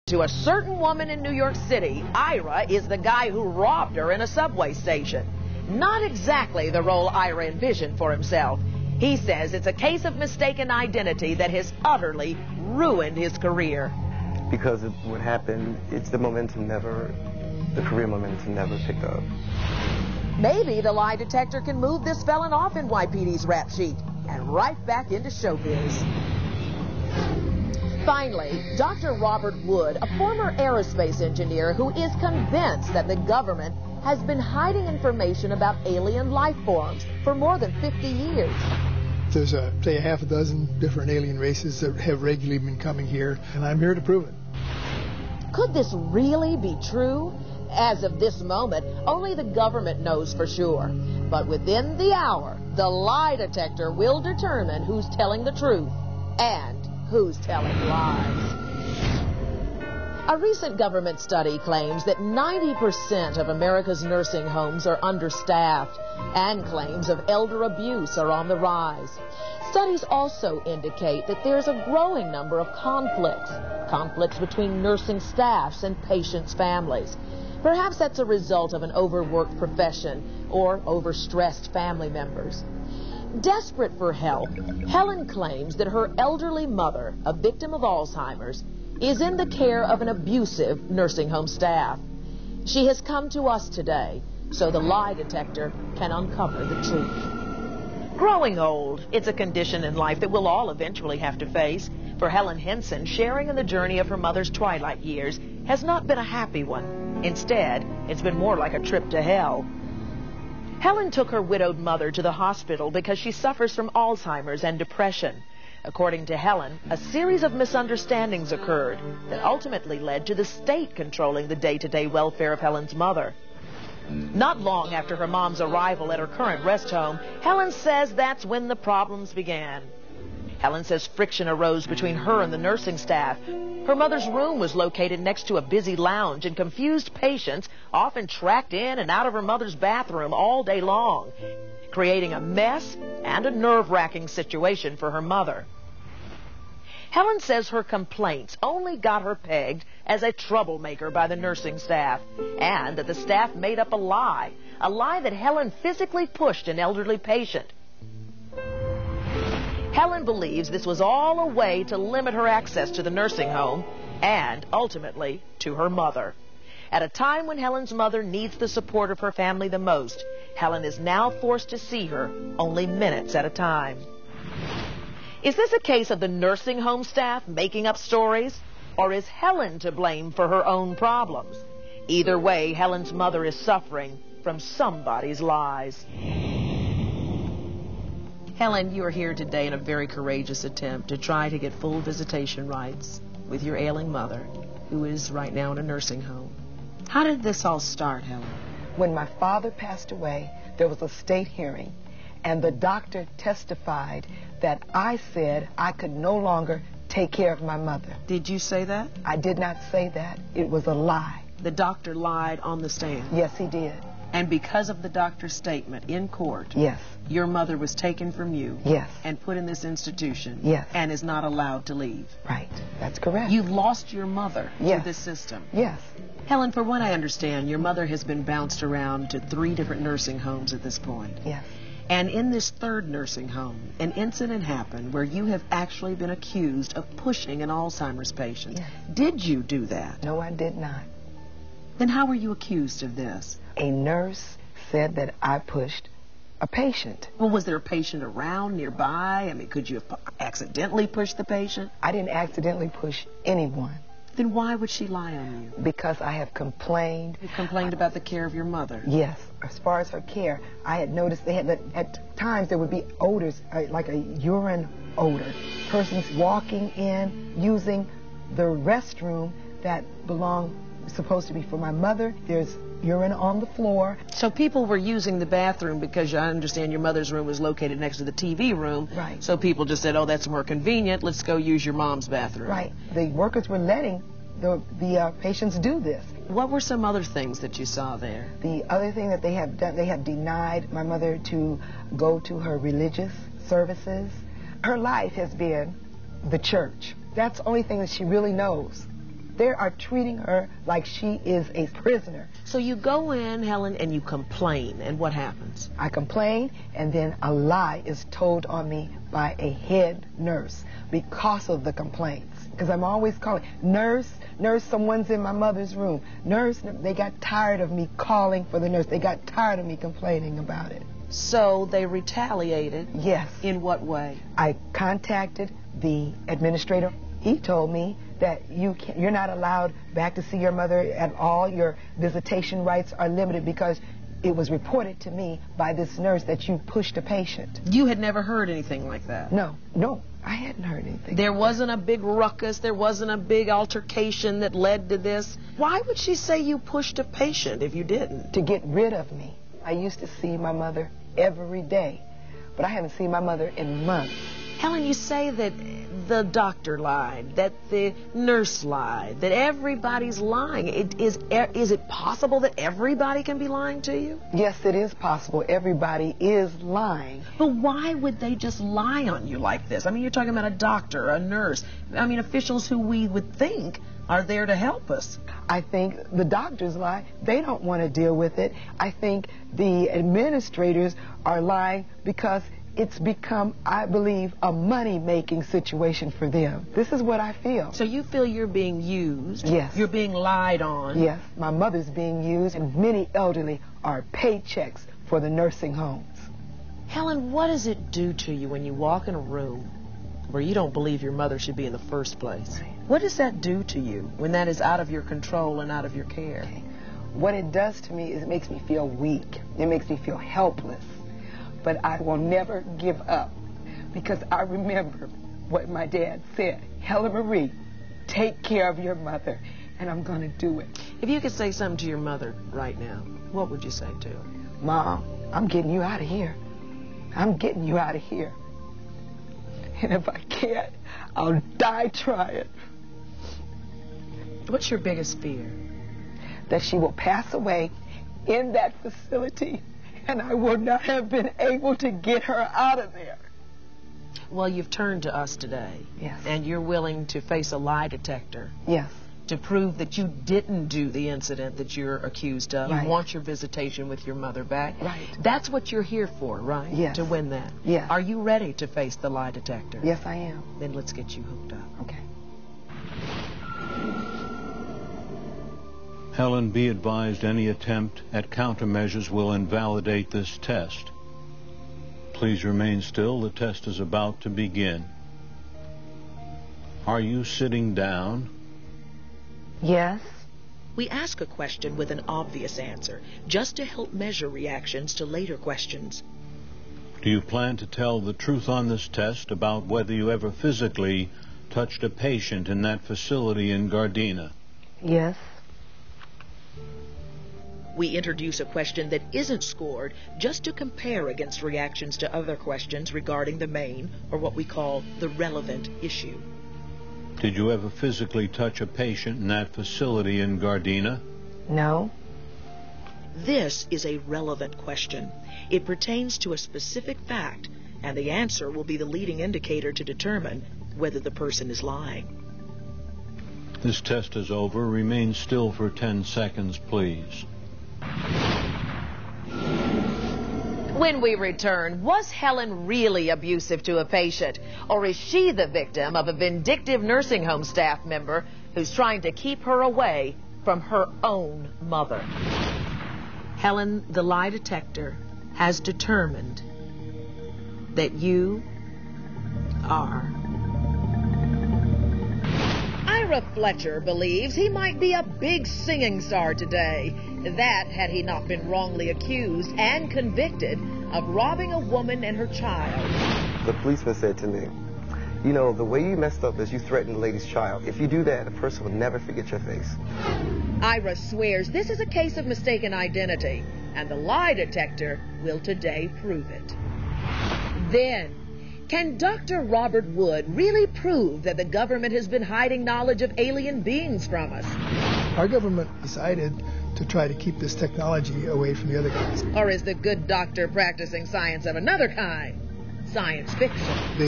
To a certain woman in New York City, Ira is the guy who robbed her in a subway station. Not exactly the role Ira envisioned for himself. He says it's a case of mistaken identity that has utterly ruined his career. Because of what happened, it's the career momentum never picked up. Maybe the lie detector can move this felon off NYPD's rap sheet and right back into showbiz. Finally, Dr. Robert Wood, a former aerospace engineer who is convinced that the government has been hiding information about alien life forms for more than 50 years. There's, say, a half a dozen different alien races that have regularly been coming here, and I'm here to prove it. Could this really be true? As of this moment, only the government knows for sure. But within the hour, the lie detector will determine who's telling the truth and who's telling lies. A recent government study claims that 90% of America's nursing homes are understaffed, and claims of elder abuse are on the rise. Studies also indicate that there's a growing number of conflicts between nursing staffs and patients' families. Perhaps that's a result of an overworked profession or overstressed family members. Desperate for help, Helen claims that her elderly mother, a victim of Alzheimer's, is in the care of an abusive nursing home staff. She has come to us today so the lie detector can uncover the truth. Growing old, it's a condition in life that we'll all eventually have to face. For Helen Henson, sharing in the journey of her mother's twilight years has not been a happy one. Instead, it's been more like a trip to hell. Helen took her widowed mother to the hospital because she suffers from Alzheimer's and depression. According to Helen, a series of misunderstandings occurred that ultimately led to the state controlling the day-to-day welfare of Helen's mother. Not long after her mom's arrival at her current rest home, Helen says that's when the problems began. Helen says friction arose between her and the nursing staff. Her mother's room was located next to a busy lounge, and confused patients often tracked in and out of her mother's bathroom all day long, creating a mess and a nerve-wracking situation for her mother. Helen says her complaints only got her pegged as a troublemaker by the nursing staff, and that the staff made up a lie that Helen physically pushed an elderly patient. Helen believes this was all a way to limit her access to the nursing home and, ultimately, to her mother. At a time when Helen's mother needs the support of her family the most, Helen is now forced to see her only minutes at a time. Is this a case of the nursing home staff making up stories, or is Helen to blame for her own problems? Either way, Helen's mother is suffering from somebody's lies. Helen, you are here today in a very courageous attempt to try to get full visitation rights with your ailing mother, who is right now in a nursing home. How did this all start, Helen? When my father passed away, there was a state hearing, and the doctor testified that I said I could no longer take care of my mother. Did you say that? I did not say that. It was a lie. The doctor lied on the stand? Yes, he did. And because of the doctor's statement in court, yes, your mother was taken from you, yes, and put in this institution, yes, and is not allowed to leave. Right, that's correct. You lost your mother, yes, to this system. Yes. Helen, for what I understand, your mother has been bounced around to 3 different nursing homes at this point. Yes. And in this 3rd nursing home, an incident happened where you have actually been accused of pushing an Alzheimer's patient. Yes. Did you do that? No, I did not. Then how were you accused of this? A nurse said that I pushed a patient. Well, was there a patient around nearby? I mean, could you have accidentally pushed the patient? I didn't accidentally push anyone. Then why would she lie on you? Because I have complained. You complained about the care of your mother? Yes. As far as her care, I had noticed at times there would be odors, like a urine odor. Persons walking in, using the restroom that supposed to be for my mother. There's urine on the floor. So people were using the bathroom because I understand your mother's room was located next to the TV room. Right. So people just said, oh, that's more convenient. Let's go use your mom's bathroom. Right. The workers were letting the patients do this. What were some other things that you saw there? The other thing that they have done, they have denied my mother to go to her religious services. Her life has been the church. That's the only thing that she really knows. They are treating her like she is a prisoner. So you go in, Helen, and you complain, and what happens? I complain, and then a lie is told on me by a head nurse because of the complaints. Because I'm always calling, nurse, someone's in my mother's room. Nurse, they got tired of me calling for the nurse. They got tired of me complaining about it. So they retaliated? Yes. In what way? I contacted the administrator. He told me that you're not allowed back to see your mother at all. Your visitation rights are limited because it was reported to me by this nurse that you pushed a patient. You had never heard anything like that? No, I hadn't heard anything. There wasn't a big ruckus, there wasn't a big altercation that led to this. Why would she say you pushed a patient if you didn't? To get rid of me. I used to see my mother every day, but I haven't seen my mother in months. Helen, you say that the doctor lied, that the nurse lied, that everybody's lying. Is it possible that everybody can be lying to you? Yes, it is possible. Everybody is lying. But why would they just lie on you like this? I mean, you're talking about a doctor, a nurse. I mean, officials who we would think are there to help us. I think the doctors lie. They don't want to deal with it. I think the administrators are lying because it's become, I believe, a money-making situation for them. This is what I feel. So you feel you're being used? Yes. You're being lied on? Yes. My mother's being used, and many elderly are paychecks for the nursing homes. Helen, what does it do to you when you walk in a room where you don't believe your mother should be in the first place? What does that do to you when that is out of your control and out of your care? Okay. What it does to me is it makes me feel weak. It makes me feel helpless. But I will never give up because I remember what my dad said. Helen Marie, take care of your mother, and I'm going to do it. If you could say something to your mother right now, what would you say to her? Mom, I'm getting you out of here. I'm getting you out of here. And if I can't, I'll die trying. What's your biggest fear? That she will pass away in that facility, and I would not have been able to get her out of there. Well, you've turned to us today. Yes. And you're willing to face a lie detector. Yes. To prove that you didn't do the incident that you're accused of. Right. You want your visitation with your mother back. Right. That's what you're here for, right? Yes. To win that. Yes. Are you ready to face the lie detector? Yes, I am. Then let's get you hooked up. Okay. Helen, be advised any attempt at countermeasures will invalidate this test. Please remain still. The test is about to begin. Are you sitting down? Yes. We ask a question with an obvious answer, just to help measure reactions to later questions. Do you plan to tell the truth on this test about whether you ever physically touched a patient in that facility in Gardena? Yes. We introduce a question that isn't scored just to compare against reactions to other questions regarding the main, or what we call the relevant issue. Did you ever physically touch a patient in that facility in Gardena? No. This is a relevant question. It pertains to a specific fact, and the answer will be the leading indicator to determine whether the person is lying. This test is over. Remain still for 10 seconds, please. When we return, was Helen really abusive to a patient? Or is she the victim of a vindictive nursing home staff member who's trying to keep her away from her own mother? Helen, the lie detector, has determined that you are... Ira Fletcher believes he might be a big singing star today. That had he not been wrongly accused and convicted of robbing a woman and her child. The policeman said to me, you know, the way you messed up is you threatened the lady's child. If you do that, a person will never forget your face. Ira swears this is a case of mistaken identity, and the lie detector will today prove it. Then, can Dr. Robert Wood really prove that the government has been hiding knowledge of alien beings from us? Our government decided to try to keep this technology away from the other guys. Or is the good doctor practicing science of another kind? Science fiction.